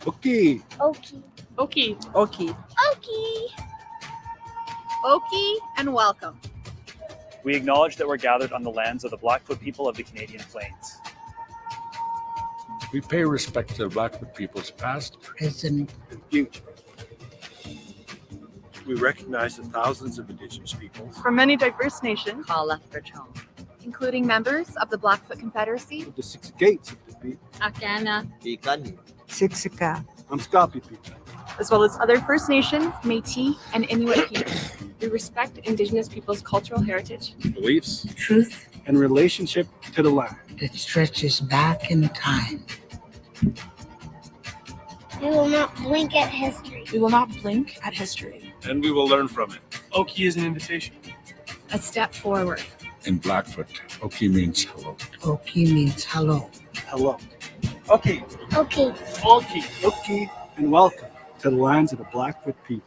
Okay. Okie. Okie. Okie. Okie. Okie and welcome. We acknowledge that we're gathered on the lands of the Blackfoot people of the Canadian Plains. We pay respect to the Blackfoot people's past present, and future. We recognize the thousands of Indigenous peoples From many diverse nations. Call Lethbridge home. Including members of the Blackfoot Confederacy, With the six gates of the people. Akana, Siksika, Amskapi people. As well as other First Nations. Métis, and Inuit peoples. We respect Indigenous people's cultural heritage, Beliefs truth and relationship to the land. that stretches back in time. We will not blink at history. We will not blink at history. and we will learn from it. Okie is an invitation. A step forward. In Blackfoot, Okie means hello. Okie means hello. Hello. Okay. Okay. Okie. Okie and welcome to the lands of the Blackfoot people.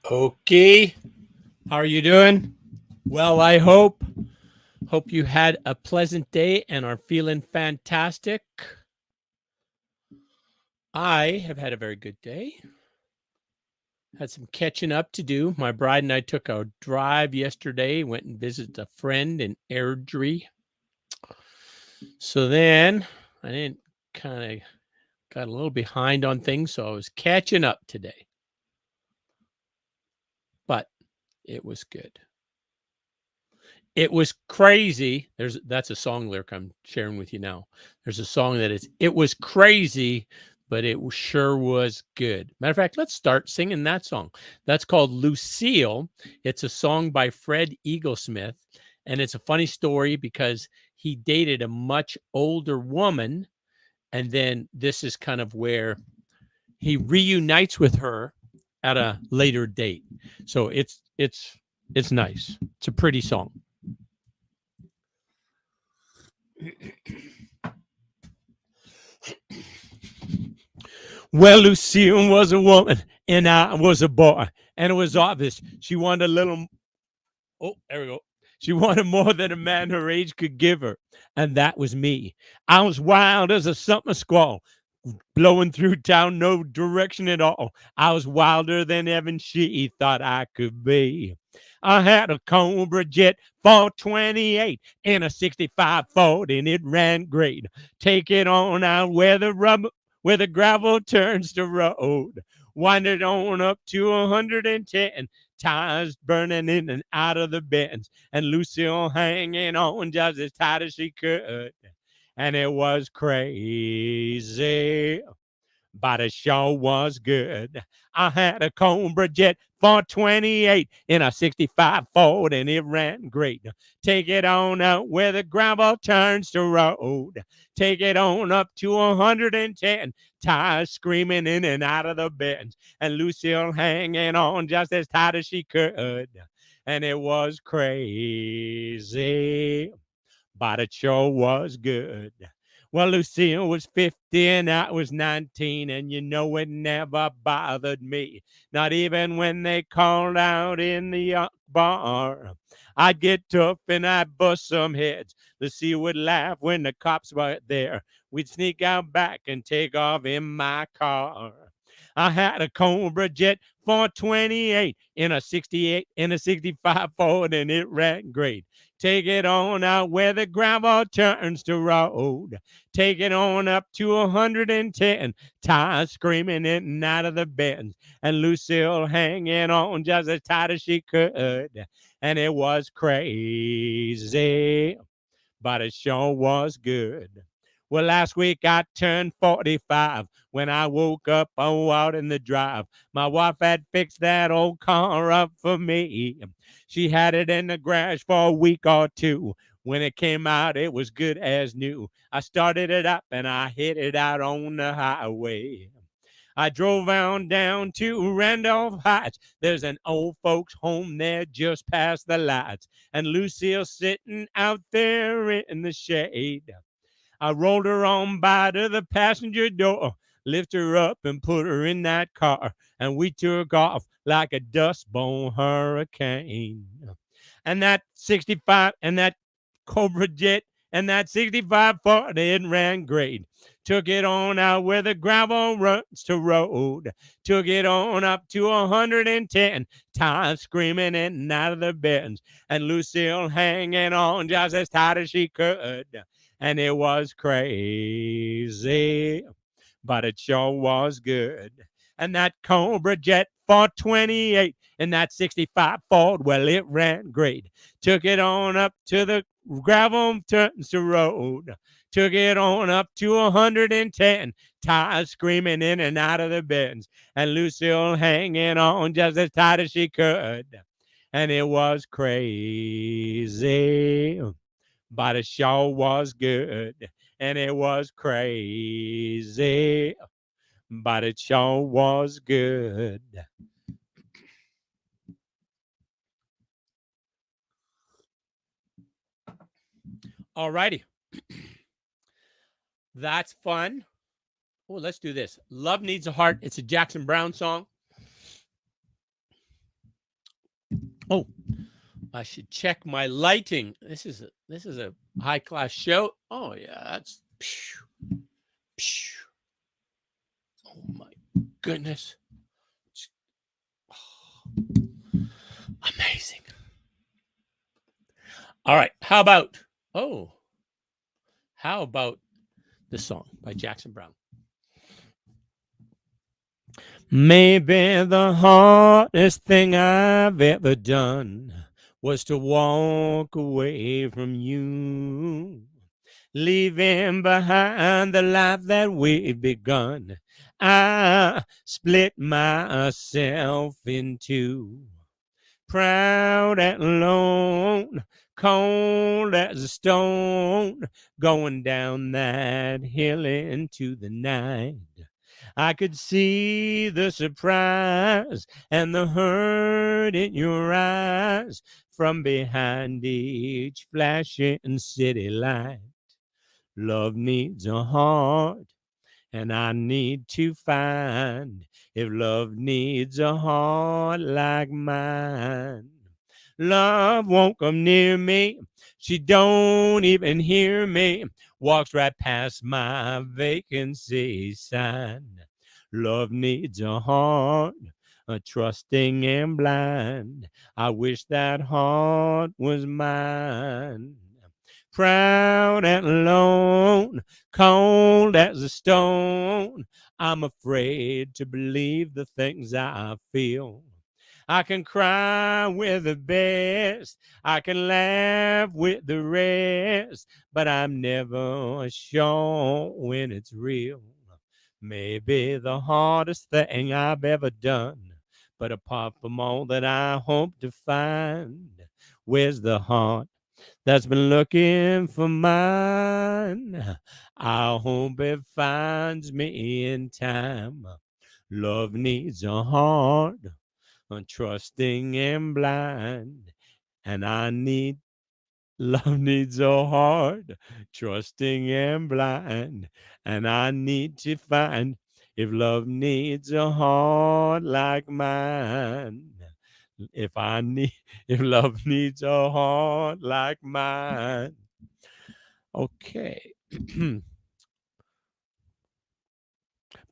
Okay. How are you doing? Well, I hope you had a pleasant day and are feeling fantastic. I have had a very good day. Had some catching up to do. My bride and I took a drive yesterday, went and visited a friend in Airdrie. So then I didn't kind of got a little behind on things, so I was catching up today. But it was good. It was crazy. That's a song lyric I'm sharing with you now. There's a song that is, it was crazy, but it sure was good. Matter of fact, let's start singing that song. That's called Lucille. It's a song by Fred Eaglesmith. And it's a funny story because he dated a much older woman. And then this is kind of where he reunites with her at a later date. So it's nice. It's a pretty song. Well, Lucille was a woman and I was a boy, and it was obvious she wanted a little. Oh, there we go. She wanted more than a man her age could give her, and that was me. I was wild as a summer squall, blowing through town, no direction at all. I was wilder than even she thought I could be. I had a Cobra Jet 428 and a 65 Ford, and it ran great. Take it on out where the gravel turns to road. Wind it on up to 110. Tires burning in and out of the bends, and Lucille hanging on just as tight as she could. And it was crazy, but it sure was good. I had a Cobra Jet 428 in a 65 Ford, and it ran great. Take it on out where the gravel turns to road. Take it on up to 110. Tires screaming in and out of the bends, and Lucille hanging on just as tight as she could. And it was crazy, but it sure was good. Well, Lucille was 50 and I was 19, and you know it never bothered me, not even when they called out in the bar. I'd get tough and I'd bust some heads. Lucille would laugh when the cops were there. We'd sneak out back and take off in my car. I had a Cobra Jet 428 in a 65 Ford, and it ran great. Take it on out where the gravel turns to road. Take it on up to 110. Tires screaming in and out of the bends, and Lucille hanging on just as tight as she could. And it was crazy, but it sure was good. Well, last week I turned 45. When I woke up, out in the drive, my wife had fixed that old car up for me. She had it in the garage for a week or two. When it came out, it was good as new. I started it up and I hit it out on the highway. I drove on down to Randolph Heights. There's an old folks home there just past the lights, and Lucille sitting out there in the shade. I rolled her on by to the passenger door. lift her up and put her in that car, and we took off like a dust-blown hurricane. And that 65 and that Cobra jet and that 65 Ford, it ran great. Took it on out where the gravel runs to road. Took it on up to 110. Time screaming in and out of the bends. And Lucille hanging on just as tight as she could. And it was crazy, but it sure was good. And that Cobra jet for 28 and that 65 Ford, well, it ran great. Took it on up to the gravel turns to road. Took it on up to 110. Tires screaming in and out of the bends. And Lucille hanging on just as tight as she could. And it was crazy, but it sure was good. And it was crazy, but it sure was good. All righty. That's fun. Oh, let's do this. Love Needs a Heart. It's a Jackson Brown song. Oh, I should check my lighting. This is a high class show. Oh yeah, that's. Oh my goodness. Oh, amazing. All right. How about this song by Jackson Brown? Maybe the hardest thing I've ever done was to walk away from you, leaving behind the life that we've begun. I split myself in two, proud and alone, cold as a stone, going down that hill into the night. I could see the surprise and the hurt in your eyes from behind each flashing city light. Love needs a heart, and I need to find if love needs a heart like mine. Love won't come near me. She don't even hear me. Walks right past my vacancy sign. Love needs a heart, a trusting and blind. I wish that heart was mine. Proud and alone, cold as a stone. I'm afraid to believe the things I feel. I can cry with the best, I can laugh with the rest, but I'm never sure when it's real. Maybe the hardest thing I've ever done, but apart from all that I hope to find, where's the heart that's been looking for mine? I hope it finds me in time. Love needs a heart, untrusting and blind, and love needs a heart, trusting and blind, and I need to find if love needs a heart like mine. If love needs a heart like mine. Okay.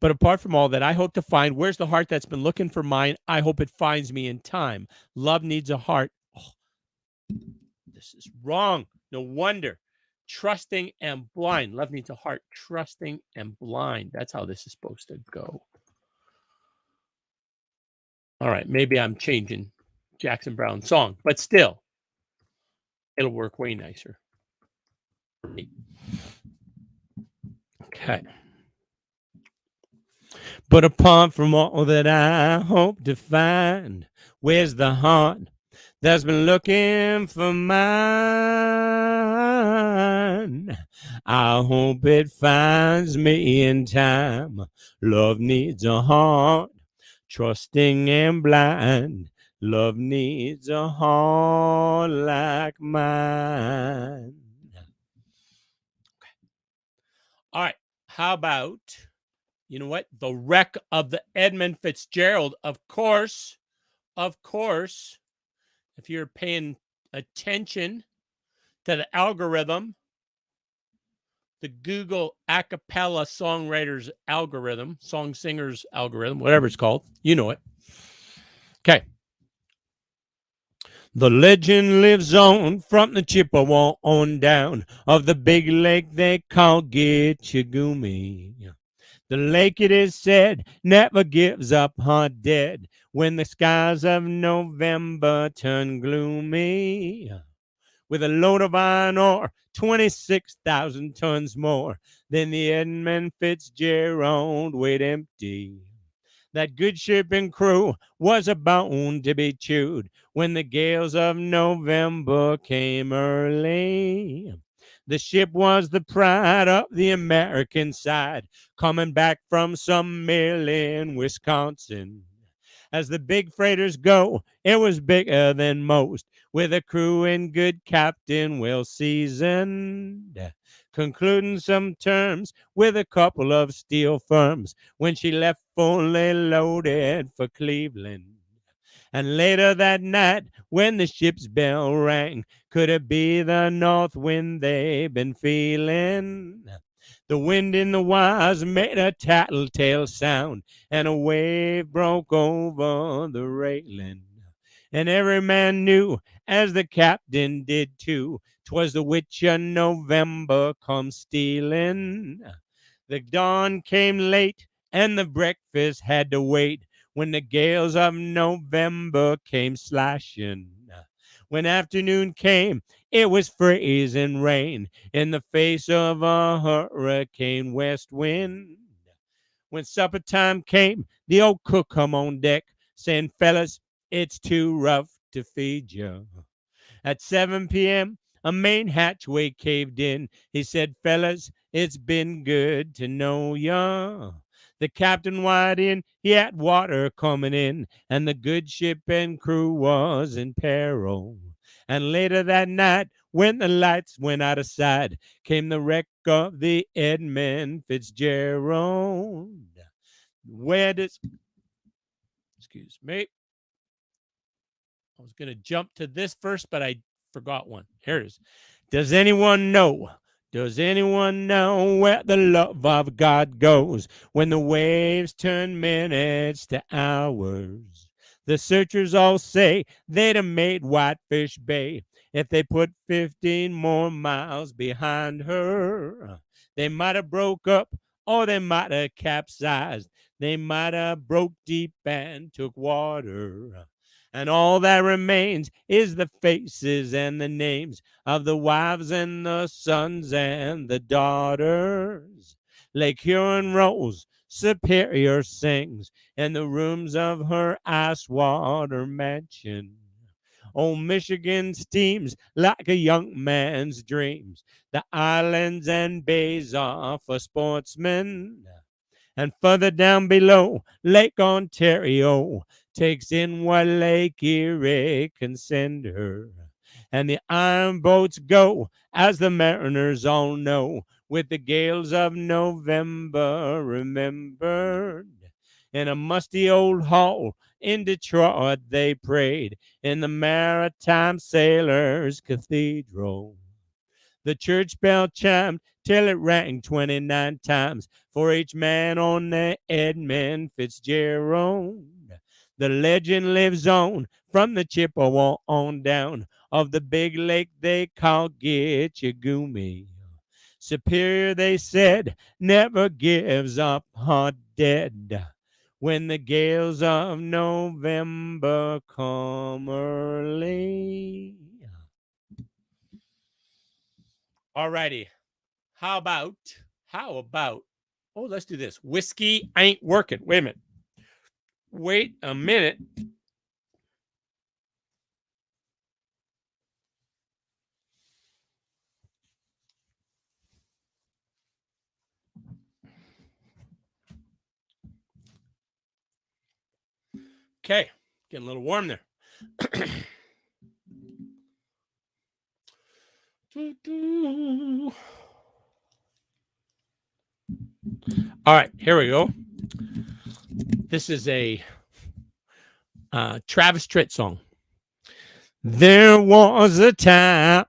But apart from all that, I hope to find where's the heart that's been looking for mine. I hope it finds me in time. Love needs a heart. Oh, this is wrong. No wonder. Trusting and blind. Love needs a heart. Trusting and blind. That's how this is supposed to go. All right. Maybe I'm changing Jackson Brown's song, but still, it'll work way nicer for me. Okay. But apart from all that I hope to find, where's the heart that's been looking for mine? I hope it finds me in time. Love needs a heart, trusting and blind. Love needs a heart like mine. Okay. All right. How about You know what? The wreck of the Edmund Fitzgerald, of course, if you're paying attention to the algorithm, the Google Accapella songwriters algorithm, song singers algorithm, whatever it's called, you know it. Okay. The legend lives on from the Chippewa on down of the big lake they call Gitchagumi. The lake, it is said, never gives up hot dead when the skies of November turn gloomy. With a load of iron ore, 26,000 tons more than the Edmund Fitzgerald weighed empty. That good ship and crew was a bone to be chewed when the gales of November came early. The ship was the pride of the American side, coming back from some mill in Wisconsin. As the big freighters go, it was bigger than most, with a crew and good captain well seasoned, concluding some terms with a couple of steel firms when she left fully loaded for Cleveland. And later that night, when the ship's bell rang, could it be the north wind they've been feeling? The wind in the wires made a tattletale sound, and a wave broke over the railing. And every man knew, as the captain did too, 'twas the witch of November come stealing. The dawn came late, and the breakfast had to wait when the gales of November came slashing. When afternoon came, it was freezing rain in the face of a hurricane west wind. When supper time came, the old cook come on deck, saying, "Fellas, it's too rough to feed you." At 7 p.m., a main hatchway caved in. He said, "Fellas, it's been good to know ya." The captain wired in, he had water coming in, and the good ship and crew was in peril. And later that night, when the lights went out of sight, came the wreck of the Edmund Fitzgerald. Where does... Excuse me. I was going to jump to this first, but I forgot one. Here it is. Does anyone know? Does anyone know where the love of God goes when the waves turn minutes to hours? The searchers all say they'd have made Whitefish Bay if they put 15 more miles behind her. They might have broke up, or they might have capsized. They might have broke deep and took water. And all that remains is the faces and the names of the wives and the sons and the daughters. Lake Huron rolls, Superior sings in the rooms of her ice water mansion. Old Michigan steams like a young man's dreams. The islands and bays are for sportsmen. And further down below, Lake Ontario takes in what Lake Erie can send her. And the iron boats go, as the mariners all know, with the gales of November remembered. In a musty old hall in Detroit they prayed, in the Maritime Sailors' Cathedral. The church bell chimed till it rang 29 times for each man on the Edmund Fitzgerald. The legend lives on from the Chippewa on down of the big lake they call Gitchagumi. Superior, they said, never gives up hot dead when the gales of November come early. All righty. How about, oh, let's do this. Whiskey ain't working. Wait a minute. Wait a minute. Okay. Getting a little warm there. All right, here we go. This is a Travis Tritt song. There was a time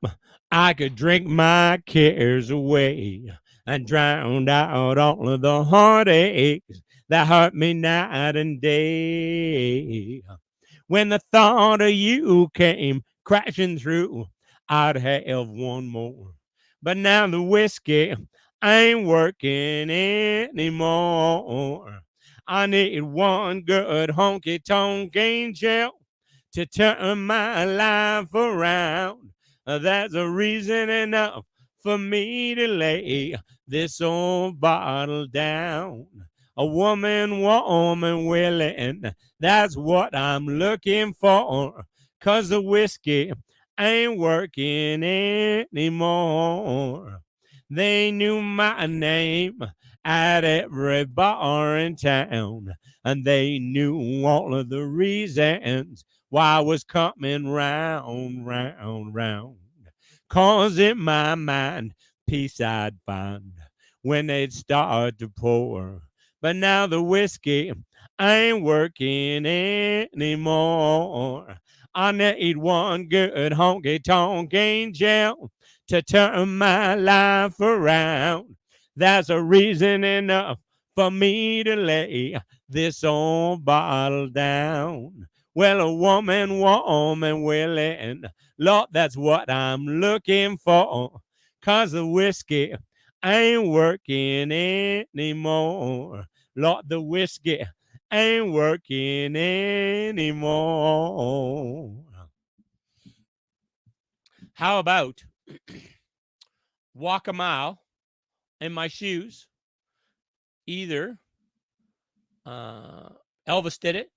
I could drink my cares away and drown out all of the heartaches that hurt me night and day. When the thought of you came crashing through, I'd have one more. But now the whiskey ain't working anymore. I need one good honky-tonk angel to turn my life around. That's a reason enough for me to lay this old bottle down. A woman warm and willing, that's what I'm looking for. 'Cause the whiskey ain't working anymore. They knew my name at every bar in town, and they knew all of the reasons why I was coming round, round, round. 'Cause in my mind, peace I'd find when they'd start to pour. But now the whiskey ain't working anymore. I need one good honky-tonk angel to turn my life around. That's a reason enough for me to lay this old bottle down. Well, a woman warm and willing, Lord, that's what I'm looking for. 'Cause the whiskey ain't working anymore. Lord, the whiskey ain't working anymore. How about walk a mile in my shoes? Either Elvis did it,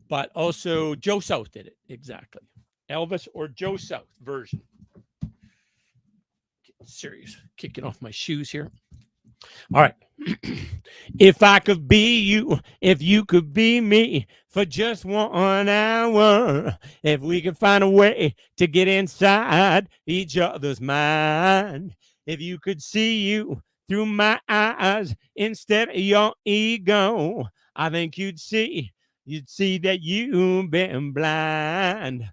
but also Joe South did it. Exactly. Elvis or Joe South version. Getting serious. Kicking off my shoes here. All right. If I could be you, if you could be me for just 1 hour, if we could find a way to get inside each other's mind, if you could see you through my eyes instead of your ego, I think you'd see that you've been blind.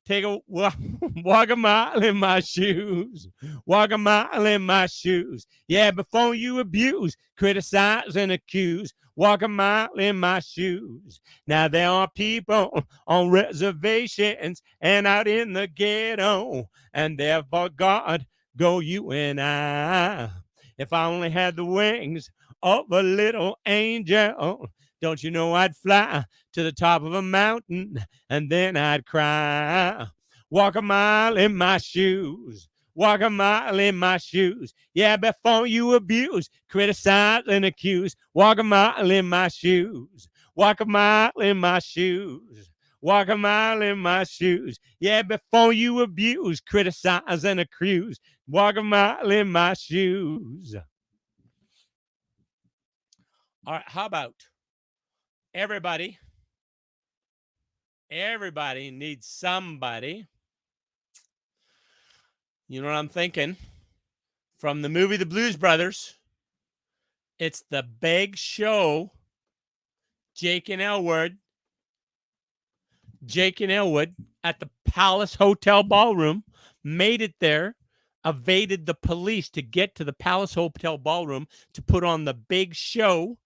Take a walk a mile in my shoes. Walk a mile in my shoes. Yeah, before you abuse, criticize, and accuse. Walk a mile in my shoes. Now there are people on reservations and out in the ghetto, and therefore God, go you and I. If I only had the wings of a little angel, don't you know I'd fly to the top of a mountain and then I'd cry. Walk a mile in my shoes. Walk a mile in my shoes. Yeah, before you abuse, criticize, and accuse. Walk a mile in my shoes. Walk a mile in my shoes. Walk a mile in my shoes. Yeah, before you abuse, criticize, and accuse. Walk a mile in my shoes. All right, how about everybody needs somebody. You know what I'm thinking? From the movie The Blues Brothers, it's the big show. Jake and Elwood at the Palace Hotel Ballroom made it there, evaded the police to get to the Palace Hotel Ballroom to put on the big show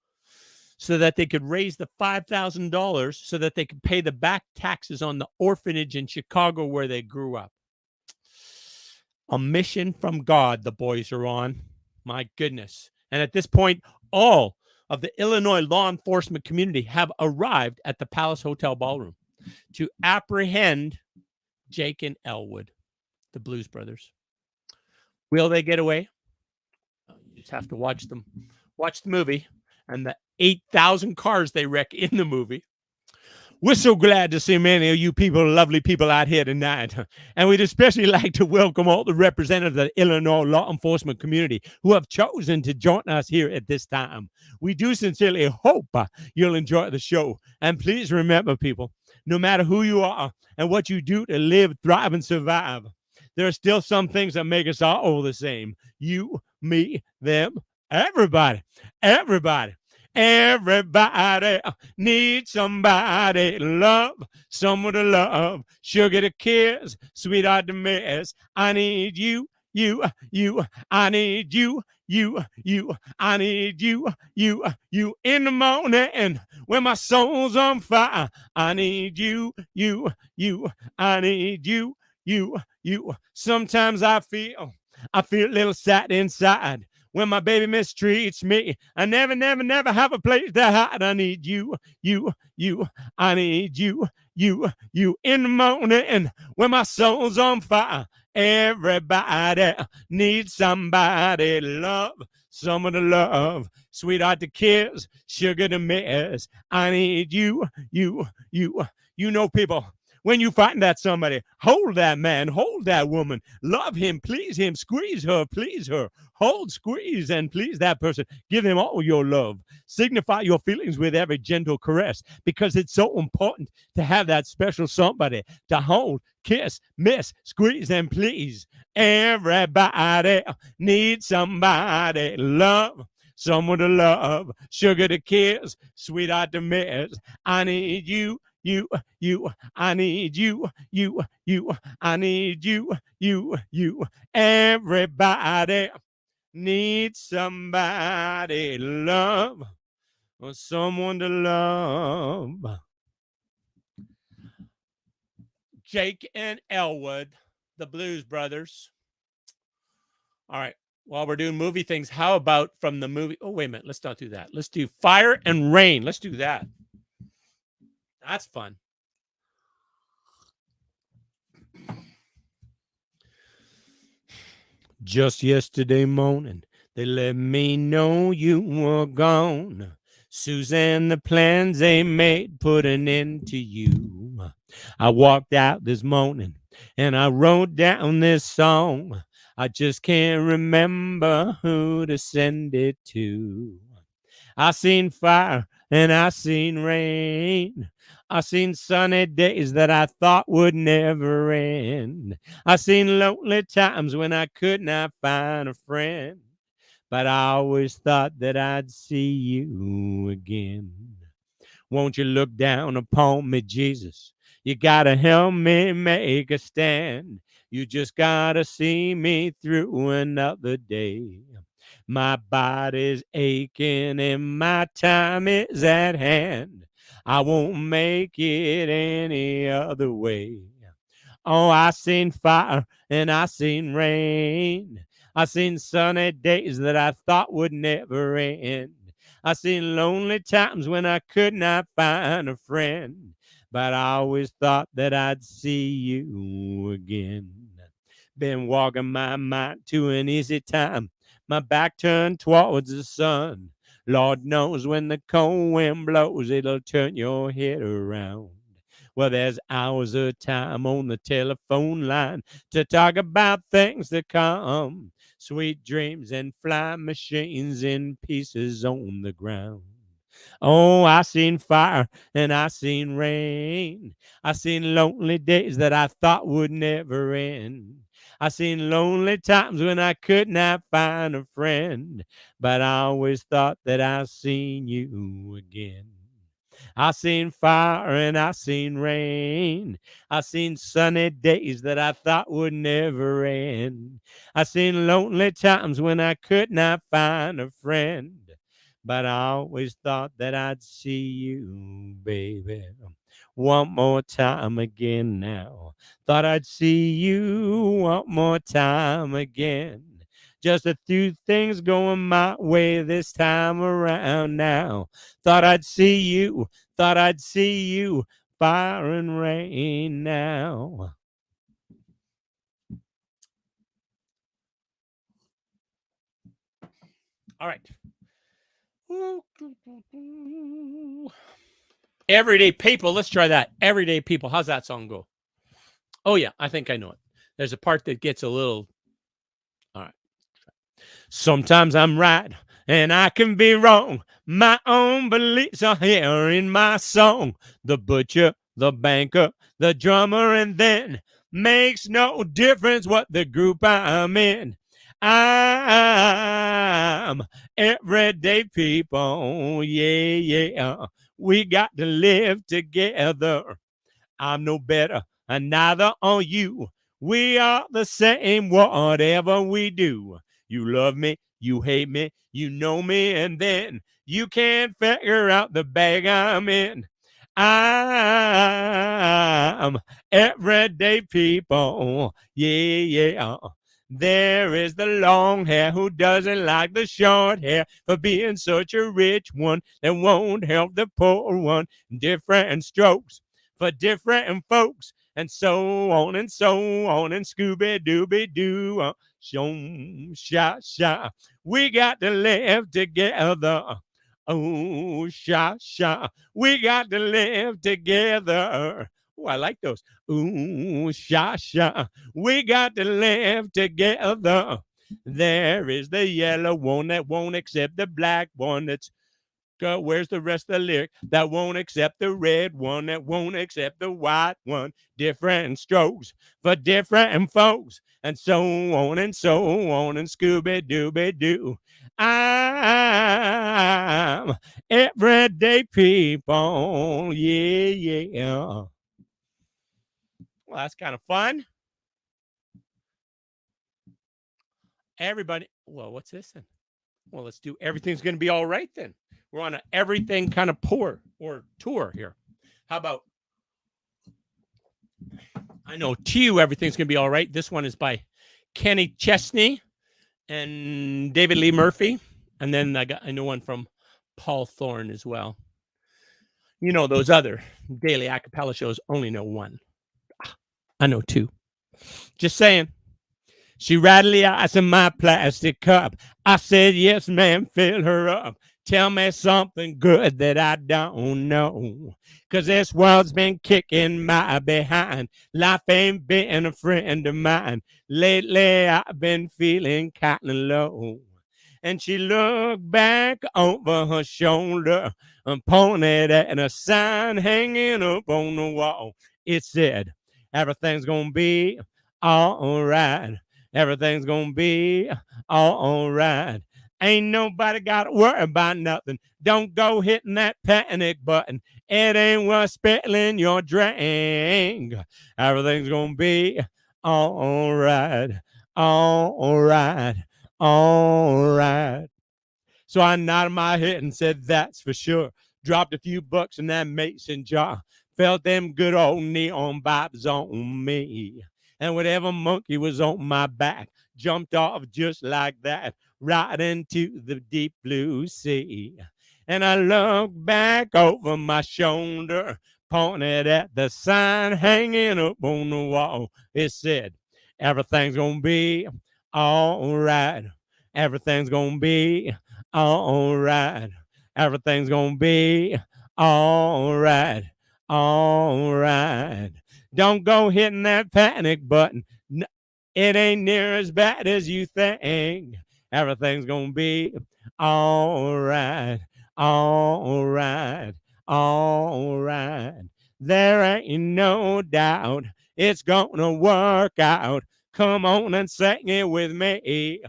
so that they could raise the $5,000 so that they could pay the back taxes on the orphanage in Chicago where they grew up. A mission from God the boys are on. My goodness. And at this point, all of the Illinois law enforcement community have arrived at the Palace Hotel Ballroom to apprehend Jake and Elwood, the Blues Brothers. Will they get away? You just have to watch the movie and the 8,000 cars they wreck in the movie. We're so glad to see many of you people, lovely people out here tonight. And we'd especially like to welcome all the representatives of the Illinois law enforcement community who have chosen to join us here at this time. We do sincerely hope you'll enjoy the show. And please remember, people, no matter who you are and what you do to live, thrive, and survive, there are still some things that make us all the same. You, me, them, everybody, everybody. Everybody needs somebody to love, someone to love, sugar to kiss, sweetheart to miss. I need you, you, I need you, I need you in the morning when my soul's on fire. I need you, I need you. Sometimes I feel a little sad inside. When my baby mistreats me, I never have a place to hide. I need you, I need you in the morning when my soul's on fire. Everybody needs somebody to love, someone to love, sweetheart to kiss, sugar to miss. I need you. You know, people, when you find that somebody, hold that man, hold that woman, love him, please him, squeeze her, please her, hold, squeeze, and please that person. Give him all your love. Signify your feelings with every gentle caress, because it's so important to have that special somebody to hold, kiss, miss, squeeze, and please. Everybody needs somebody to love, someone to love, sugar to kiss, sweetheart to miss. I need you, I need you, I need you. Everybody needs somebody to love, or someone to love. Jake and Elwood, the Blues Brothers. All right. While we're doing movie things, how about from the movie? Oh, wait a minute. Let's not do that. Let's do Fire and Rain. Let's do that. That's fun. Just yesterday morning, they let me know you were gone. Suzanne, the plans they made put an end to you. I walked out this morning and I wrote down this song. I just can't remember who to send it to. I seen fire and I seen rain. I seen sunny days that I thought would never end. I seen lonely times when I could not find a friend. But I always thought that I'd see you again. Won't you look down upon me, Jesus? You gotta help me make a stand. You just gotta see me through another day. My body's aching and my time is at hand. I won't make it any other way. Oh, I seen fire and I seen rain. I seen sunny days that I thought would never end. I seen lonely times when I could not find a friend. But I always thought that I'd see you again. Been walking my mind to an easy time. My back turned towards the sun. Lord knows when the cold wind blows, it'll turn your head around. Well, there's hours of time on the telephone line to talk about things to come. Sweet dreams and flying machines in pieces on the ground. Oh, I seen fire and I seen rain. I seen lonely days that I thought would never end. I seen lonely times when I could not find a friend. But I always thought that I seen you again. I seen fire and I seen rain. I seen sunny days that I thought would never end. I seen lonely times when I could not find a friend. But I always thought that I'd see you, baby, one more time again now. Thought I'd see you one more time again. Just a few things going my way this time around now. Thought I'd see you, fire and rain now. All right. Everyday People. Let's try that. Everyday People. How's that song go? Oh, yeah. I think I know it. There's a part that gets a little... All right. Sometimes I'm right and I can be wrong. My own beliefs are here in my song. The butcher, the banker, the drummer, and then makes no difference what the group I'm in. I'm everyday people. Yeah, yeah. We got to live together. I'm no better, and neither are you. We are the same, whatever we do. You love me, you hate me, you know me, and then you can't figure out the bag I'm in. I'm everyday people. Yeah, yeah. There is the long hair who doesn't like the short hair for being such a rich one that won't help the poor one. Different strokes for different folks, and so on and so on, and Scooby-Dooby-Doo, shom, sha, sha. We got to live together. Oh, sha, sha. We got to live together. Oh, I like those. Ooh, sha, sha. We got to live together. There is the yellow one that won't accept the black one that's where's the rest of the lyric? That won't accept the red one, that won't accept the white one. Different strokes for different folks, and so on and so on, and Scooby-Dooby-Doo. I'm everyday people. Yeah, yeah. Well, that's kind of fun. Everybody, well, what's this then? Well, let's do Everything's Gonna Be All Right then. We're on an everything kind of tour here. How about, I know to you, Everything's Gonna Be All Right. This one is by Kenny Chesney and David Lee Murphy. And then I know one from Paulthorne as well. You know, those other daily a cappella shows only know one. I know two. Just saying. She rattled the ice in my plastic cup. I said, yes, ma'am, fill her up. Tell me something good that I don't know. 'Cause this world's been kicking my behind. Life ain't been a friend of mine. Lately, I've been feeling kind of low. And she looked back over her shoulder and pointed at a sign hanging up on the wall. It said, everything's gonna be all right. Everything's gonna be all right. Ain't nobody got to worry about nothing. Don't go hitting that panic button. It ain't worth spilling your drink. Everything's gonna be all right, all right, all right. So I nodded my head and said, that's for sure. Dropped a few bucks in that mason jar. Felt them good old neon vibes on me. And whatever monkey was on my back jumped off just like that, right into the deep blue sea. And I looked back over my shoulder, pointed at the sign hanging up on the wall. It said, everything's gonna be all right. Everything's gonna be all right. Everything's gonna be all right. All right. Don't go hitting that panic button. It ain't near as bad as you think. Everything's gonna be all right, all right, all right. There ain't no doubt it's gonna work out. Come on and sing it with me.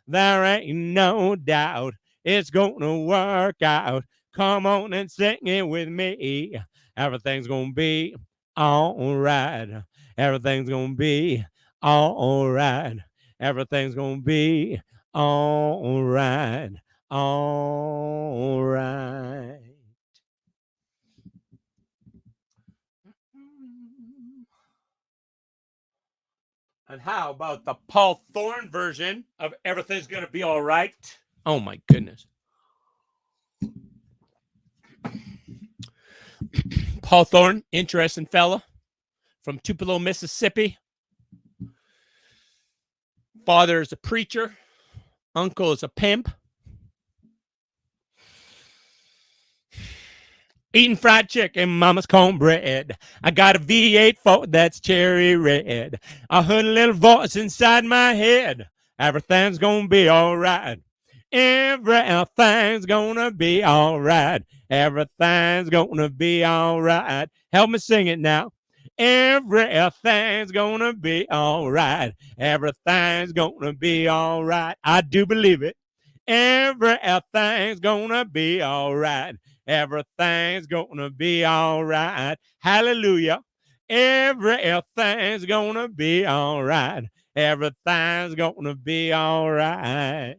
There ain't no doubt it's gonna work out. Come on and sing it with me. Everything's gonna be all right. Everything's gonna be all right. Everything's gonna be all right. All right. And how about the Paulthorne version of Everything's Gonna Be All Right? Oh my goodness. Paulthorne, interesting fella from Tupelo, Mississippi. Father is a preacher. Uncle is a pimp. Eating fried chicken, mama's cornbread. I got a V8 Ford that's cherry red. I heard a little voice inside my head. Everything's gonna be all right. Everything's gonna be all right. Everything's gonna be all right. Help me sing it now. Everything's gonna be all right. Everything's gonna be all right. I do believe it. Everything's gonna be all right. Everything's gonna be all right. Hallelujah. Everything's gonna be all right. Everything's gonna be all right.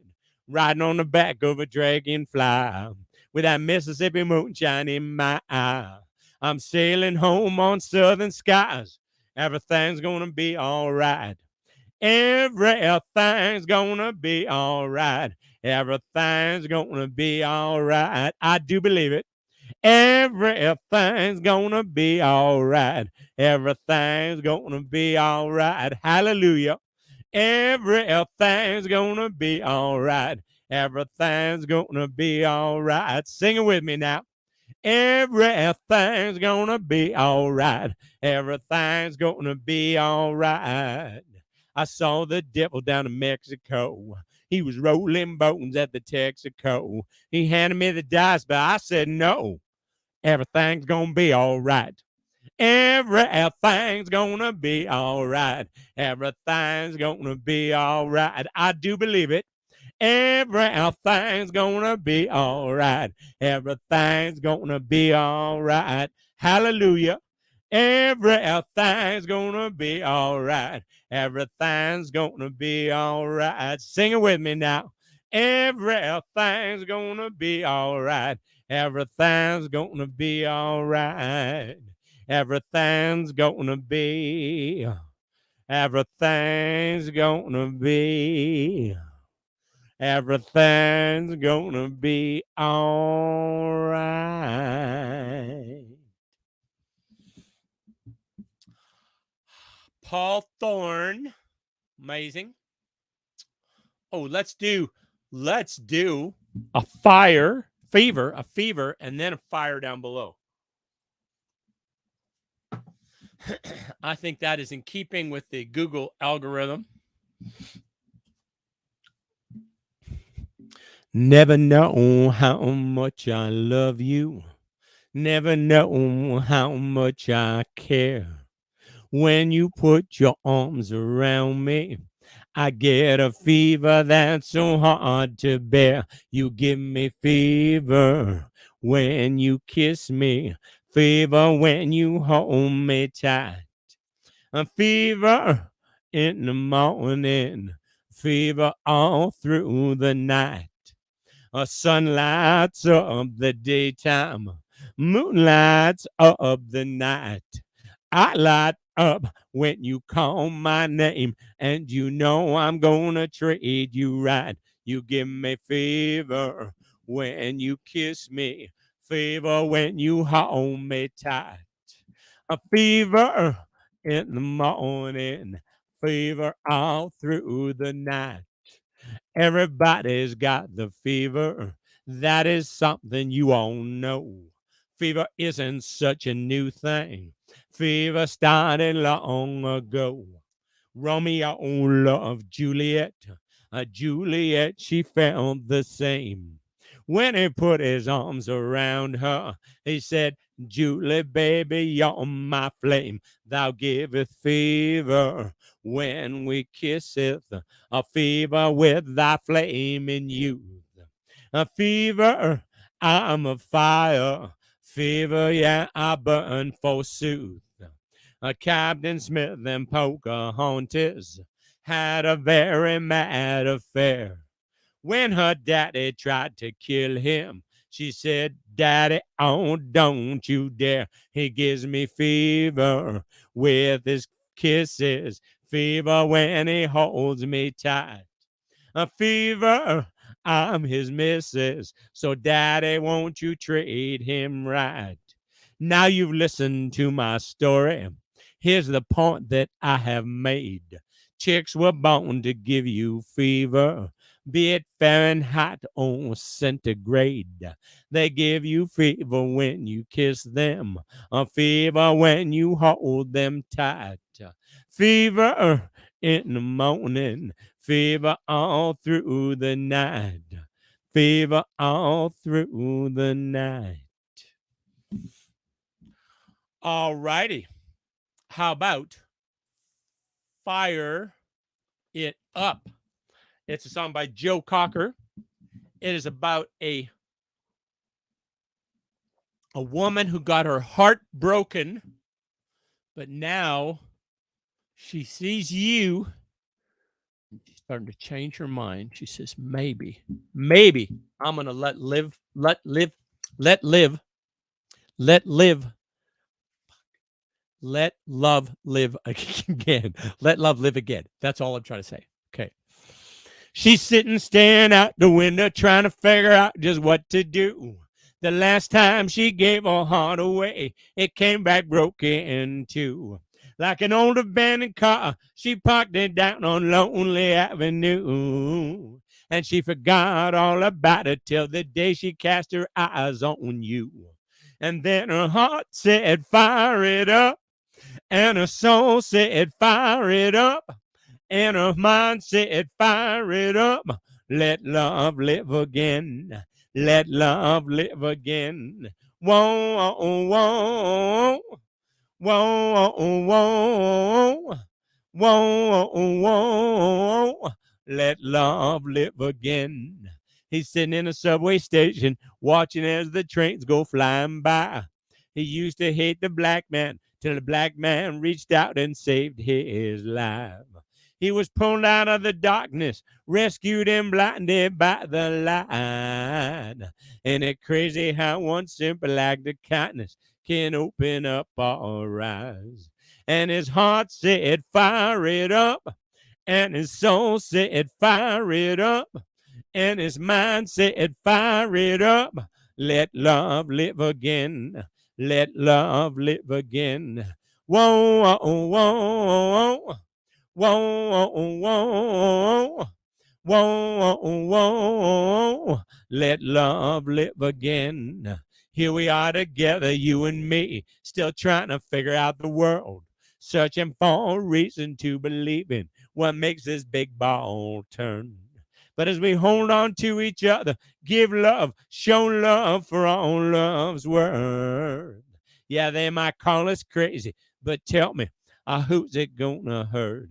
Riding on the back of a dragonfly with that Mississippi moonshine in my eye. I'm sailing home on southern skies. Everything's gonna be all right. Everything's gonna be all right. Everything's gonna be all right. I do believe it. Everything's gonna be all right. Everything's gonna be all right. Hallelujah. Everything's gonna be all right. Everything's gonna be all right. Sing it with me now. Everything's gonna be all right. Everything's gonna be all right. I saw the devil down in Mexico. He was rolling bones at the Texaco. He handed me the dice, but I said no. Everything's gonna be all right. Everything's gonna be all right. Everything's gonna be all right. I do believe it. Everything's gonna be all right. Everything's gonna be all right. Hallelujah. Everything's gonna be all right. Everything's gonna be all right. Sing it with me now. Everything's gonna be all right. Everything's gonna be all right. Everything's gonna be. Everything's gonna be. Everything's gonna be all right. Paulthorne, amazing. Oh, let's do a fever, and then a fire down below. I think that is in keeping with the Google algorithm. Never know how much I love you. Never know how much I care. When you put your arms around me, I get a fever that's so hard to bear. You give me fever when you kiss me. Fever when you hold me tight. A fever in the morning. Fever all through the night. A sun lights up the daytime. Moon lights up the night. I light up when you call my name, and you know I'm gonna treat you right. You give me fever when you kiss me. Fever when you hold me tight. A fever in the morning. Fever all through the night. Everybody's got the fever. That is something you all know. Fever isn't such a new thing. Fever started long ago. Romeo loved Juliet. Juliet, she felt the same. When he put his arms around her, he said, Julie, baby, you're my flame. Thou giveth fever when we kisseth. A fever with thy flaming youth. A fever, I'm a fire. Fever, yeah, I burn forsooth. Captain Smith and Pocahontas had a very mad affair. When her daddy tried to kill him, she said, Daddy, oh, don't you dare. He gives me fever with his kisses. Fever when he holds me tight. A fever, I'm his missus. So, Daddy, won't you treat him right? Now you've listened to my story. Here's the point that I have made. Chicks were born to give you fever, be it Fahrenheit or centigrade. They give you fever when you kiss them, a fever when you hold them tight. Fever in the morning, fever all through the night. Fever all through the night. All righty. how about Fire It Up? It's a song by Joe Cocker. It is about a woman who got her heart broken, but now she sees you. She's starting to change her mind. She says, maybe I'm going to let love live again. Let love live again. That's all I'm trying to say. Okay. She's sitting, staring out the window, trying to figure out just what to do. The last time she gave her heart away, it came back broken too. Like an old abandoned car, she parked it down on Lonely Avenue. And she forgot all about it till the day she cast her eyes on you. And then her heart said, fire it up. And her soul said, fire it up. And her mind said, fire it up. Let love live again. Let love live again. Whoa, whoa, whoa, whoa, whoa, whoa. Let love live again. He's sitting in a subway station, watching as the trains go flying by. He used to hate the black man till the black man reached out and saved his life. He was pulled out of the darkness, rescued and blinded by the light. And it's crazy how one simple act of kindness can open up our eyes. And his heart said, fire it up. And his soul said, fire it up. And his mind said, fire it up. Let love live again. Let love live again. Whoa, whoa, whoa. Whoa, whoa, whoa, whoa, let love live again. Here we are together, you and me, still trying to figure out the world, searching for a reason to believe in what makes this big ball turn. But as we hold on to each other, give love, show love for all love's worth. Yeah, they might call us crazy, but tell me, who's it gonna hurt?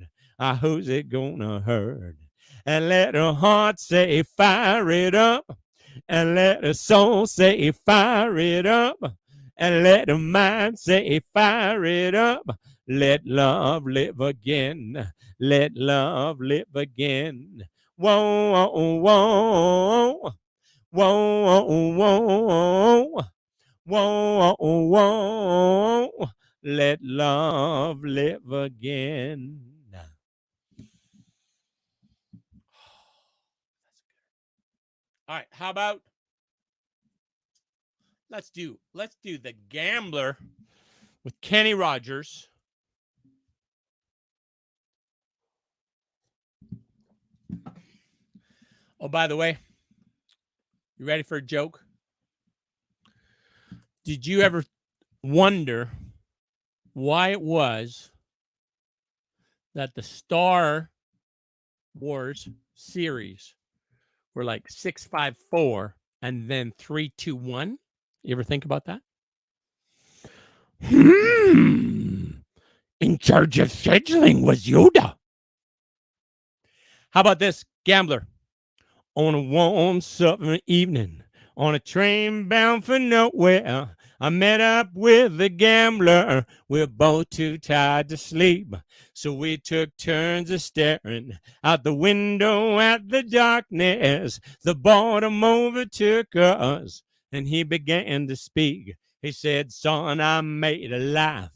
Who's it gonna hurt? And let her heart say, fire it up. And let her soul say, fire it up. And let her mind say, fire it up. Let love live again. Let love live again. Whoa, whoa, whoa. Whoa, whoa, whoa. Whoa, whoa. Let love live again. All right, how about let's do The Gambler with Kenny Rogers. Oh, by the way, you ready for a joke? Did you ever wonder why it was that the Star Wars series were like 654 and then 321? You ever think about that? In charge of scheduling was Yoda. How about this, Gambler? On a warm summer evening, on a train bound for nowhere, I met up with a gambler. We're both too tired to sleep, so we took turns of staring out the window at the darkness. The boredom overtook us, and he began to speak. He said, son, I made a laugh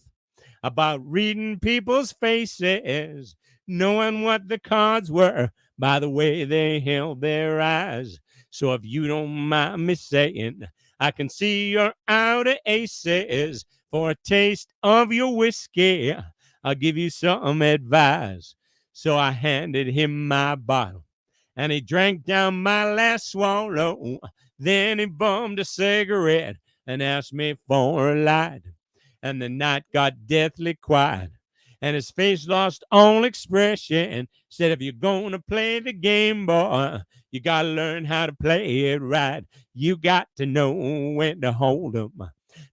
about reading people's faces, knowing what the cards were by the way they held their eyes. So if you don't mind me saying, I can see you're out of aces. For a taste of your whiskey, I'll give you some advice. So I handed him my bottle, and he drank down my last swallow. Then he bummed a cigarette and asked me for a light. And the night got deathly quiet, and his face lost all expression. Said, if you're going to play the game, boy, you got to learn how to play it right. You got to know when to hold 'em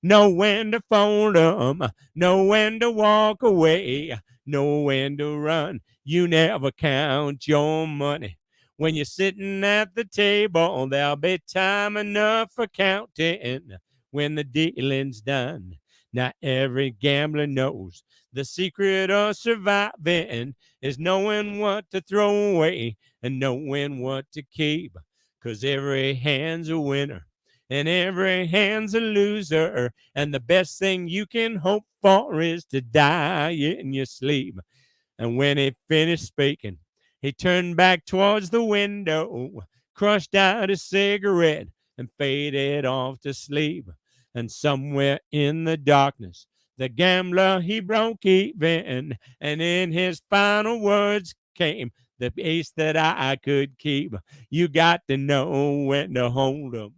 know when to fold 'em, know when to walk away, know when to run. You never count your money. When you're sitting at the table, there'll be time enough for counting when the dealing's done. Now every gambler knows the secret of surviving is knowing what to throw away and knowing what to keep. 'Cause every hand's a winner and every hand's a loser. And the best thing you can hope for is to die in your sleep. And when he finished speaking, he turned back towards the window, crushed out his cigarette, and faded off to sleep. And somewhere in the darkness, the gambler, he broke even. And in his final words came the ace that I could keep. You got to know when to hold 'em,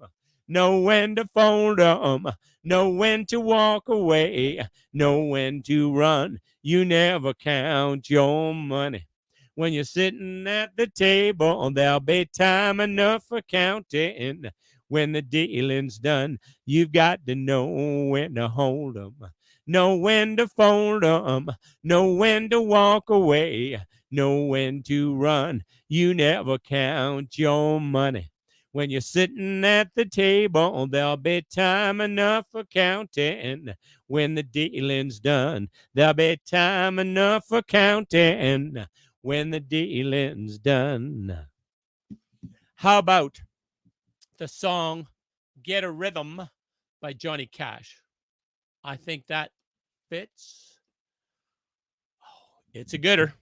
know when to fold 'em, know when to walk away, know when to run. You never count your money. When you're sitting at the table, there'll be time enough for counting. When the dealing's done, you've got to know when to hold 'em, know when to fold 'em, know when to walk away, know when to run. You never count your money. When you're sitting at the table, there'll be time enough for counting. When the dealing's done, there'll be time enough for counting. When the dealing's done. How about the song Get a Rhythm by Johnny Cash? I think that fits. Oh, it's a gooder.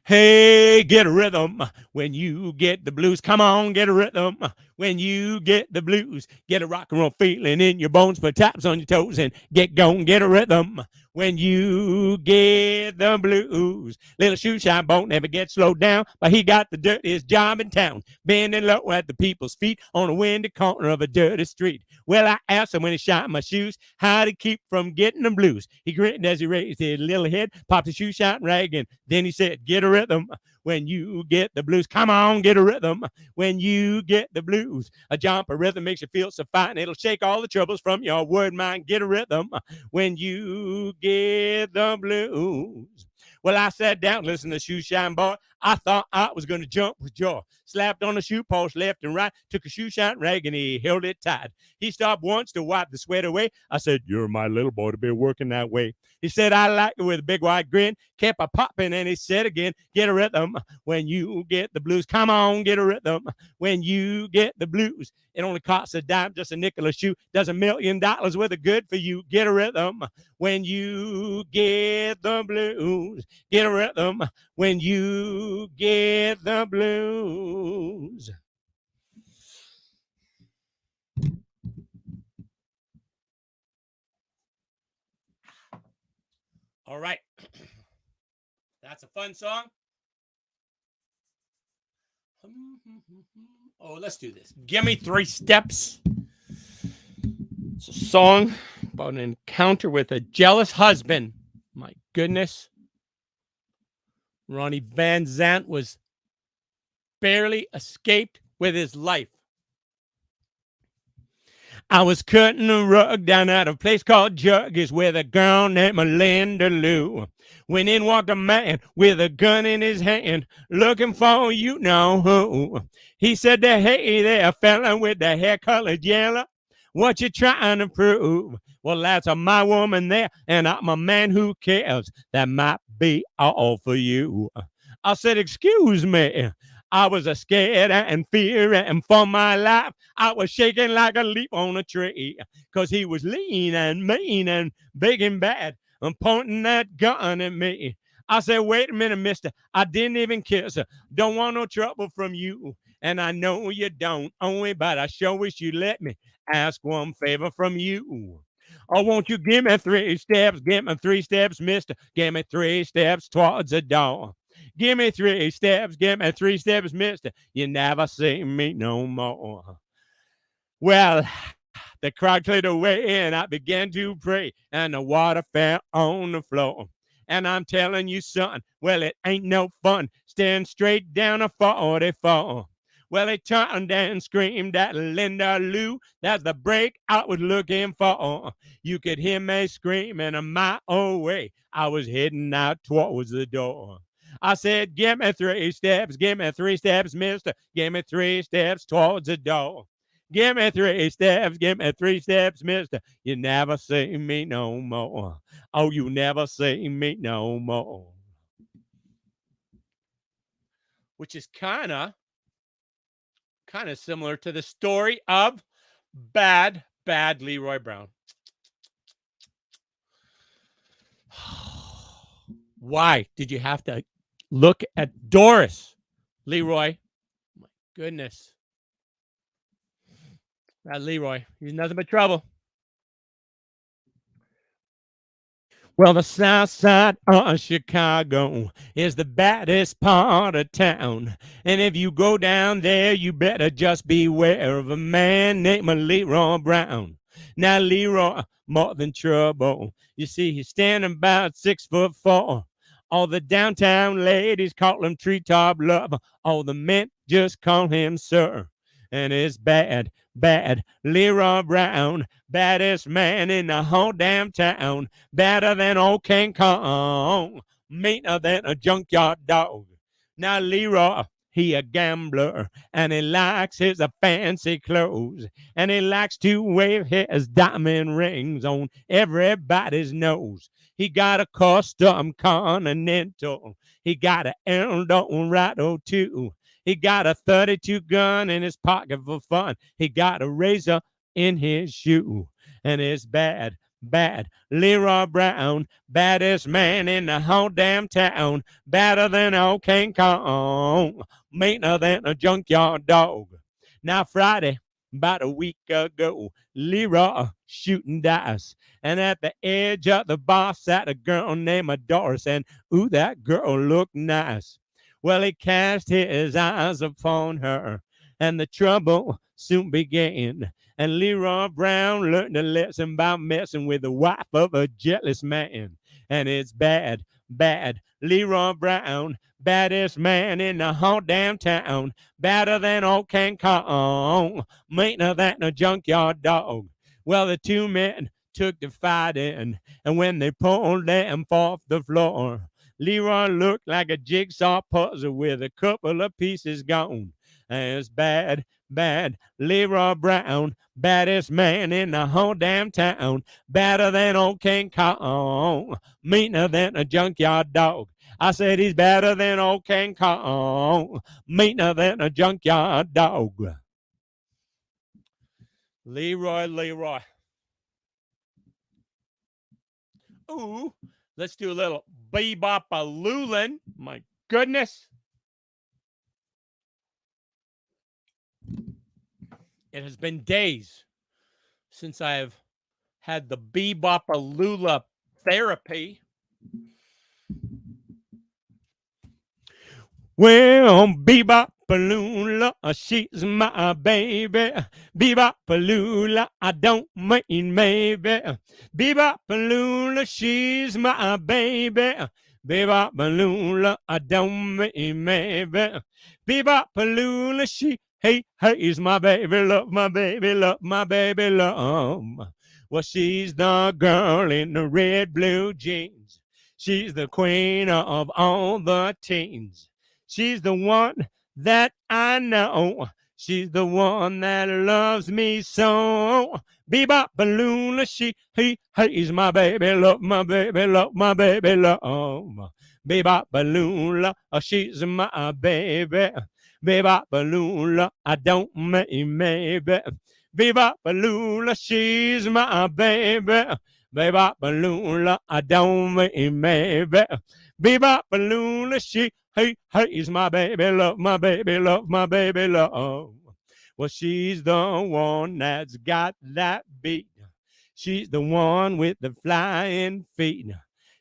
Hey, get a rhythm when you get the blues. Come on, get a rhythm when you get the blues. Get a rock and roll feeling in your bones, put taps on your toes and get going. Get a rhythm when you get the blues. Little shoe shine boat never gets slowed down, but he got the dirtiest job in town, bending low at the people's feet on a windy corner of a dirty street. Well, I asked him when he shined my shoes how to keep from getting the blues. He grinned as he raised his little head, popped his shoe shine rag, and then he said, get a rhythm when you get the blues. Come on, get a rhythm when you get the blues. A jump, a rhythm makes you feel so fine. It'll shake all the troubles from your word mind. Get a rhythm when you get the blues. Well, I sat down, listened to Shoe Shine Boy. I thought I was going to jump with joy. Slapped on the shoe post left and right, took a shoe shine rag and he held it tight. He stopped once to wipe the sweat away. I said, you're my little boy to be working that way. He said, I like it with a big wide grin. Kept a popping and he said again, get a rhythm when you get the blues. Come on, get a rhythm when you get the blues. It only costs a dime, just a nickel a shoe. Does $1 million worth of good for you. Get a rhythm when you get the blues. Get a rhythm when you get the blues. All right. That's a fun song. Oh, let's do this. Give Me 3 Steps. It's a song about an encounter with a jealous husband. My goodness. Ronnie Van Zant was barely escaped with his life. I was cutting a rug down at a place called Juggies with a girl named Melinda Lou. When in walked a man with a gun in his hand, looking for you know who. He said, hey there, fella with the hair colored yellow. What you trying to prove? Well, that's my woman there, and I'm a man who cares. That might be all for you. I said, excuse me. I was a scared and fear and for my life, I was shaking like a leaf on a tree. Cause he was lean and mean and big and bad and pointing that gun at me. I said, wait a minute, mister. I didn't even kiss her. Don't want no trouble from you. And I know you don't owe me, but I sure wish you let me ask one favor from you. Oh, won't you give me 3 steps? Give me 3 steps, mister. Give me 3 steps towards the door. Give me 3 steps. Give me 3 steps, mister. You never see me no more. Well, the crowd cleared away and I began to pray and the water fell on the floor. And I'm telling you, son, well, it ain't no fun staring straight down a 44. Well, he turned and screamed at Linda Lou. That's the break I was looking for. You could hear me screaming a mile away. I was heading out towards the door. I said, give me 3 steps, mister. Give me 3 steps towards the door. Give me 3 steps, mister. You never see me no more. Oh, you never see me no more. Which is kind of similar to the story of bad Leroy Brown. Why did you have to look at Doris, Leroy? My goodness. That Leroy, he's nothing but trouble. Well, the south side of Chicago is the baddest part of town. And if you go down there, you better just beware of a man named Leroy Brown. Now, Leroy, more than trouble. You see, he's standing about 6'4". All the downtown ladies call him treetop lover. All the men just call him sir. And it's bad Leroy Brown, baddest man in the whole damn town, badder than old King Kong, meaner than a junkyard dog. Now Leroy, he a gambler, and he likes his fancy clothes, and he likes to wave his diamond rings on everybody's nose. He got a custom Continental, he got an Eldorado too. He got a 32 gun in his pocket for fun. He got a razor in his shoe. And it's bad Leroy Brown, baddest man in the whole damn town, badder than old King Kong, meaner than a junkyard dog. Now Friday, about a week ago, Leroy shooting dice, and at the edge of the bar sat a girl named Doris, and ooh, that girl looked nice. Well, he cast his eyes upon her, and the trouble soon began. And Leroy Brown learned a lesson about messing with the wife of a jealous man. And it's bad Leroy Brown, baddest man in the whole damn town, badder than old King Kong, meaner than a junkyard dog. Well, the two men took to fighting, and when they pulled them off the floor, Leroy looked like a jigsaw puzzle with a couple of pieces gone. And it's bad Leroy Brown, baddest man in the whole damn town, badder than old King Kong, meaner than a junkyard dog. I said he's badder than old King Kong, meaner than a junkyard dog. Leroy. Ooh, let's do a little Bebop-a-lulin'. My goodness. It has been days since I have had the Bebop-a-lula therapy. Well, Bebop-a-lula, she's my baby. Bebop-a-lula, I don't mean maybe. Bebop-a-lula, she's my baby. Bebop-a-lula, I don't mean maybe. Bebop-a-lula, he's my baby, love my baby, love my baby, love. Well, she's the girl in the red blue jeans. She's the queen of all the teens. She's the one that I know. She's the one that loves me so. Bebop-a-lula, he's my baby, love my baby, love my baby, love. Bebop-a-lula, she's my baby. Bebop-a-lula, I don't mean maybe. Bebop-a-lula, she's my baby. Bebop-a-lula, I don't mean maybe. Bebop-a-lula, he's my baby, love my baby, love my baby, love. Well, she's the one that's got that beat. She's the one with the flying feet.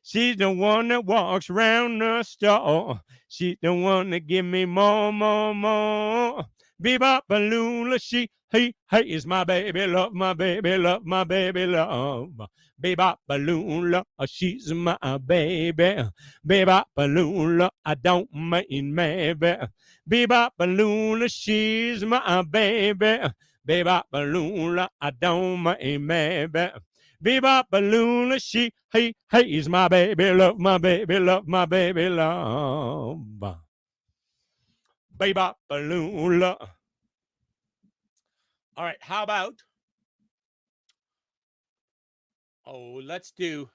She's the one that walks around the store. She's the one that give me more, more, more. Bebop Balula, she, he is my baby love, my baby love, my baby love. Bebop Balula, she's my baby. Bebop Balula, I don't mean maybe. Bebop Balula, she's my baby. Bebop Balula, I don't mean maybe. Bebop Balula, she, he is my baby love, my baby love, my baby love. Bebop Balula. All right, how about, let's do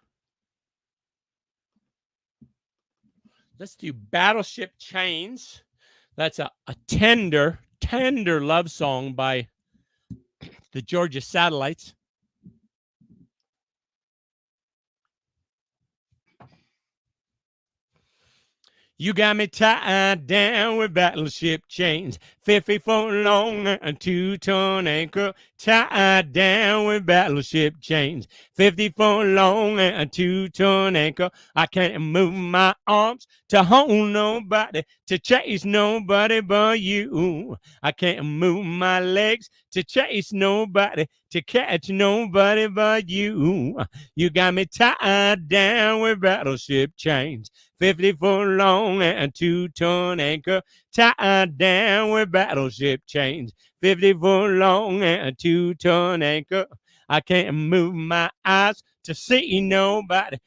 Battleship Chains. That's a tender love song by the Georgia Satellites. You got me tied down with battleship chains, 50 foot long and a 2-ton anchor. Tied down with battleship chains, 50 foot long and a 2-ton anchor. I can't move my arms to hold nobody, to chase nobody but you. I can't move my legs to chase nobody, to catch nobody but you. You got me tied down with battleship chains, 50 foot long and a 2-ton anchor. Tied down with battleship chains, 50 foot long and a 2-ton anchor. I can't move my eyes to see nobody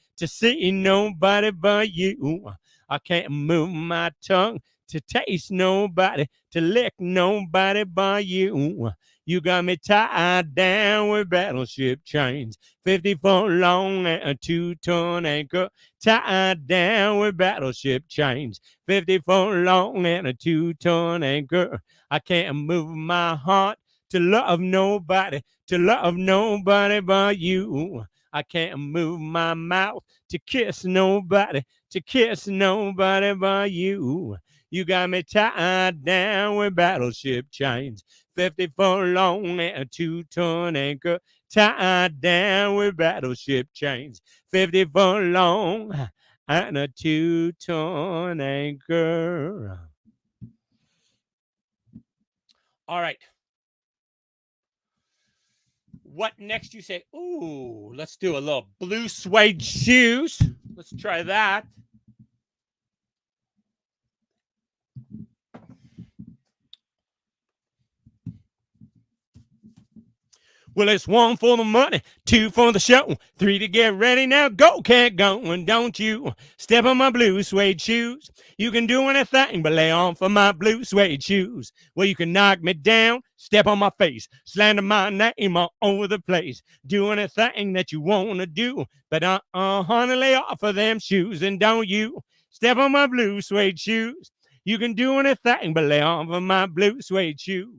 but you. I can't move my tongue to taste nobody, to lick nobody but you. You got me tied down with battleship chains, 50 foot long and a 2-ton anchor. Tied down with battleship chains, 50 foot long and a 2-ton anchor. I can't move my heart to love nobody but you. I can't move my mouth to kiss nobody but you. You got me tied down with battleship chains, 50 foot long and a 2-ton anchor. Tied down with battleship chains, 50 foot long and a 2-ton anchor. All right. What next? You say, ooh, let's do a little blue suede shoes. Let's try that. Well, it's 1 for the money, 2 for the show, 3 to get ready. Now go, cat, go, and don't you step on my blue suede shoes. You can do anything but lay on for my blue suede shoes. Well, you can knock me down, step on my face, slander my name all over the place. Do anything that you want to do, but honey, lay off of them shoes, and don't you step on my blue suede shoes. You can do anything but lay off of my blue suede shoes.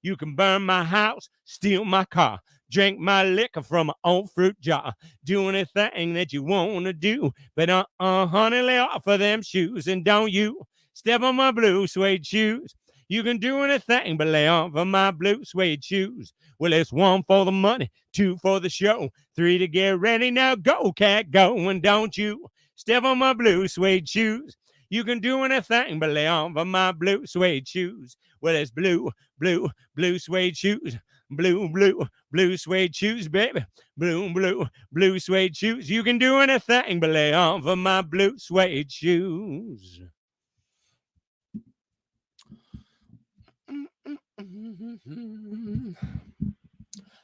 You can burn my house, steal my car, drink my liquor from an old fruit jar. Do anything that you want to do, but honey, lay off of them shoes, and don't you step on my blue suede shoes. You can do anything but lay off of my blue suede shoes. Well, it's 1 for the money, 2 for the show, 3 to get ready. Now go, cat, go, and don't you step on my blue suede shoes. You can do anything but lay off of my blue suede shoes. Well, it's blue suede shoes. Blue suede shoes, baby. Blue suede shoes. You can do anything but lay off of my blue suede shoes.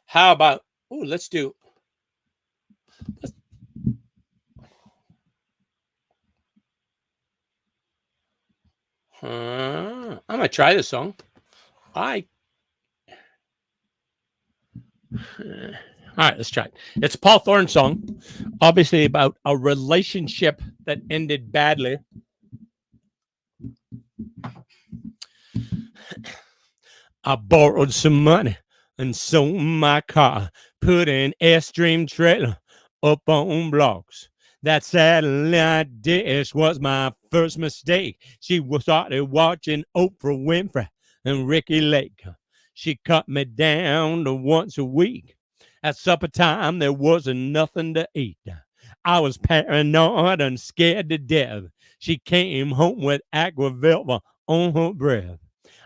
How about, let's do. I'm going to try this song. All right, let's try it. It's a Paulthorne song, obviously about a relationship that ended badly. I borrowed some money and sold my car, put an Airstream trailer up on blocks. That satellite dish was my first mistake. She started watching Oprah Winfrey and Ricky Lake. She cut me down to once a week. At supper time, there wasn't nothing to eat. I was paranoid and scared to death. She came home with Aquavelva on her breath.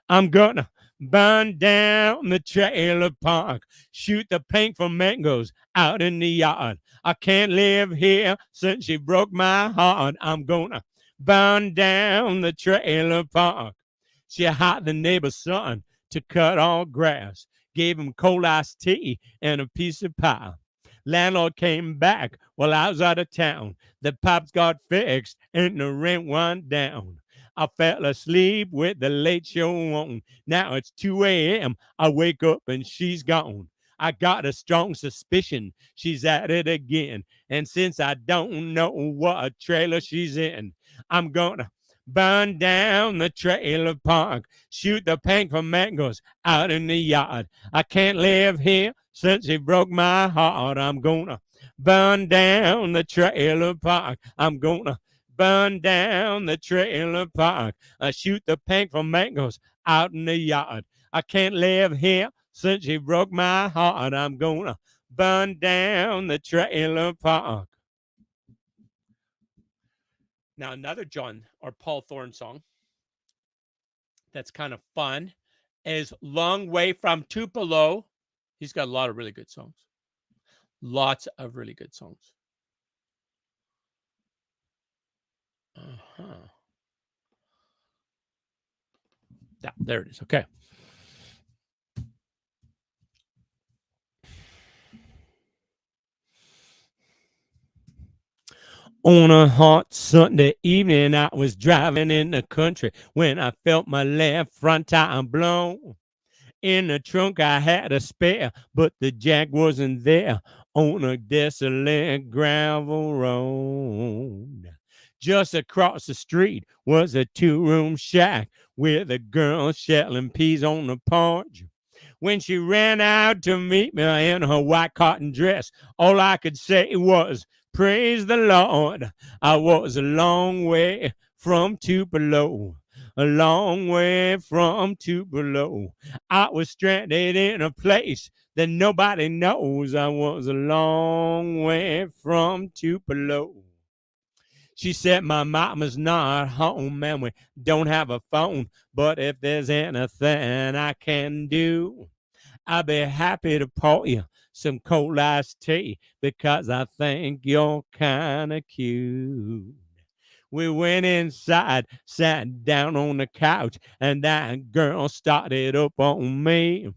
I'm gonna burn down the trailer park, shoot the paint from mangoes out in the yard. I can't live here since she broke my heart. I'm gonna burn down the trailer park. She hired the neighbor's son to cut all grass, gave him cold iced tea and a piece of pie. Landlord came back while I was out of town. The pipes got fixed and the rent went down. I fell asleep with the late show on. Now it's 2 a.m. I wake up and she's gone. I got a strong suspicion she's at it again. And since I don't know what trailer she's in, I'm gonna burn down the trailer park, shoot the paint from mangoes out in the yard. I can't live here since she broke my heart. I'm gonna burn down the trailer park. I'm gonna burn down the trailer park. Shoot the paint from mangoes out in the yard. I can't live here since she broke my heart. I'm gonna burn down the trailer park. Now, another John or Paulthorne song that's kind of fun is Long Way from Tupelo. He's got a lot of really good songs. Lots of really good songs. Yeah, there it is. Okay. On a hot Sunday evening, I was driving in the country when I felt my left front tire blown. In the trunk, I had a spare, but the jack wasn't there on a desolate gravel road. Just across the street was a 2-room shack with a girl shelling peas on the porch. When she ran out to meet me in her white cotton dress, all I could say was, "Praise the Lord." I was a long way from Tupelo, a long way from Tupelo. I was stranded in a place that nobody knows. I was a long way from Tupelo. She said, "My mama's not home and we don't have a phone, but if there's anything I can do, I'd be happy to pour you some cold iced tea because I think you're kind of cute." We went inside, sat down on the couch, and that girl started up on me.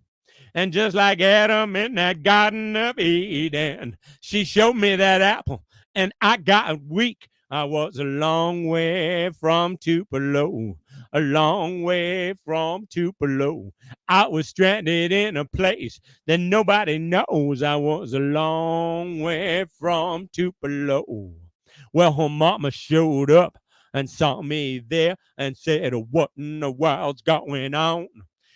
And just like Adam in that Garden of Eden, she showed me that apple, and I got weak. I was a long way from Tupelo, a long way from Tupelo. I was stranded in a place that nobody knows. I was a long way from Tupelo. Well, her mama showed up and saw me there and said, "What in the world's going on?"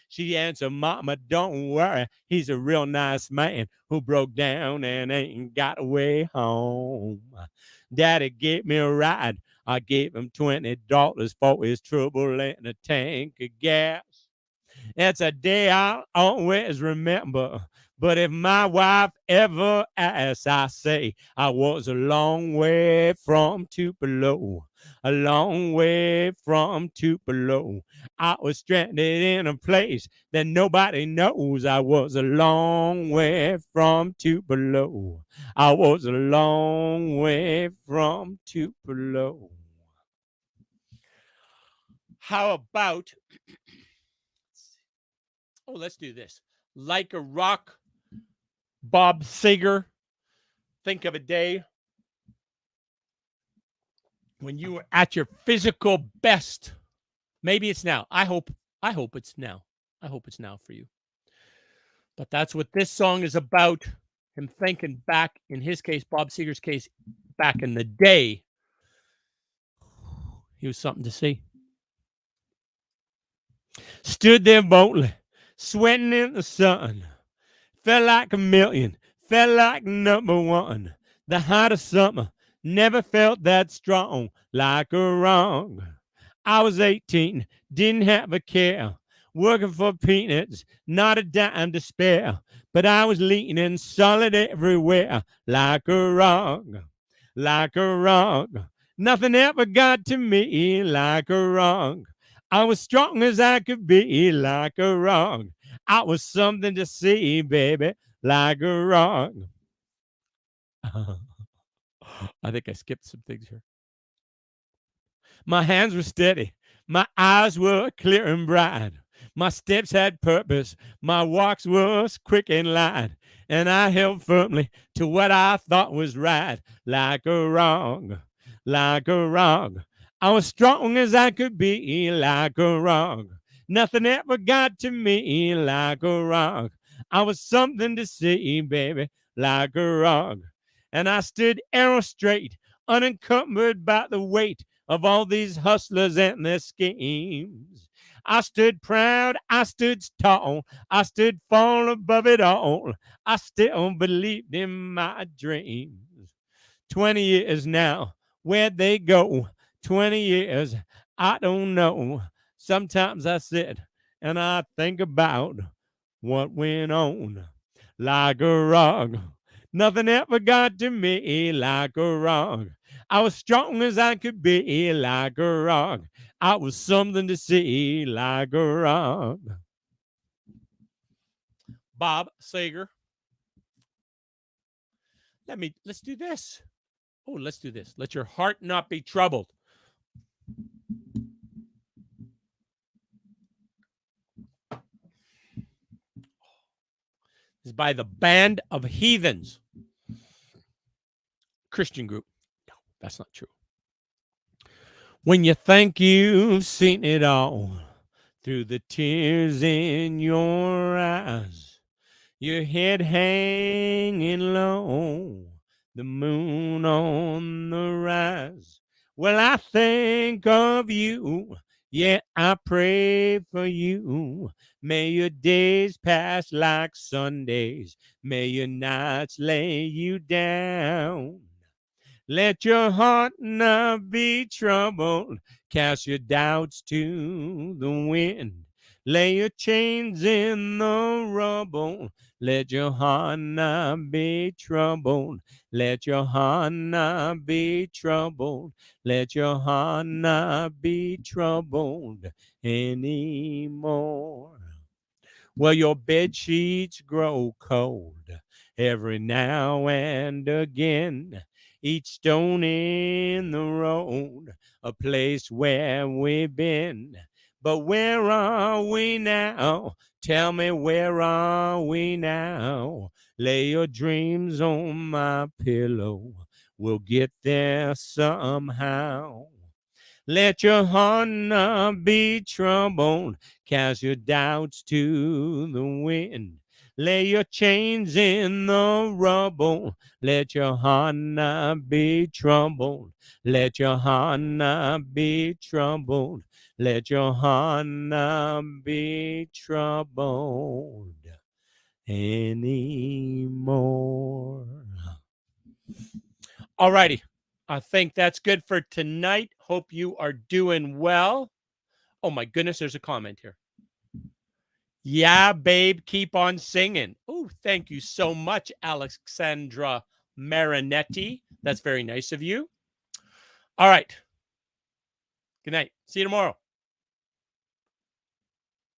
She answered, "Mama, don't worry. He's a real nice man who broke down and ain't got a way home. Daddy gave me a ride. I gave him $20 for his trouble and a tank of gas. It's a day I'll always remember. But if my wife ever asks, I say I was a long way from Tupelo, a long way from Tupelo. I was stranded in a place that nobody knows. I was a long way from Tupelo. I was a long way from Tupelo. How about, let's do this. Like a Rock, Bob Seger. Think of a day when you were at your physical best. Maybe it's now. I hope it's now. I hope it's now for you. But that's what this song is about. Him thinking back, in his case, Bob Seger's case, back in the day. He was something to see. Stood there boldly, sweating in the sun. Felt like a million, felt like number one. The height of summer, never felt that strong, like a rock. I was 18, didn't have a care, working for peanuts, not a dime to spare. But I was leaning solid everywhere, like a rock. like a rock. Nothing ever got to me like a rock. I was strong as I could be like a rock. I was something to see, baby, like a rock. I think I skipped some things here. My hands were steady. My eyes were clear and bright. My steps had purpose. My walks was quick and light. And I held firmly to what I thought was right, like a rock, like a rock. I was strong as I could be, like a rock. Nothing ever got to me like a rock. I was something to see, baby, like a rock. And I stood arrow straight, unencumbered by the weight of all these hustlers and their schemes. I stood proud, I stood tall, I stood far above it all. I still believed in my dreams. 20 years now, where'd they go? 20 years, I don't know. Sometimes I sit and I think about what went on. Like a rock, nothing ever got to me like a rock. I was strong as I could be like a rock. I was something to see like a rock. Bob Sager. Let's do this. Oh, let's do this. Let your heart not be troubled. This is by the Band of Heathens. Christian group. No, that's not true. When you think you've seen it all, through the tears in your eyes, your head hanging low, the moon on the rise. Well, I think of you, yeah, I pray for you. May your days pass like Sundays, may your nights lay you down. Let your heart not be troubled. Cast your doubts to the wind. Lay your chains in the rubble. Let your heart not be troubled. Let your heart not be troubled. Let your heart not be troubled anymore. Well, your bed sheets grow cold every now and again. Each stone in the road, a place where we've been. But where are we now? Tell me, where are we now? Lay your dreams on my pillow. We'll get there somehow. Let your heart not be troubled. Cast your doubts to the wind. Lay your chains in the rubble. Let your heart not be troubled. Let your heart not be troubled. Let your heart not be troubled anymore. All righty. I think that's good for tonight. Hope you are doing well. Oh my goodness, there's a comment here. Yeah, babe, keep on singing. Oh, thank you so much, Alexandra Marinetti. That's very nice of you. All right. Good night. See you tomorrow.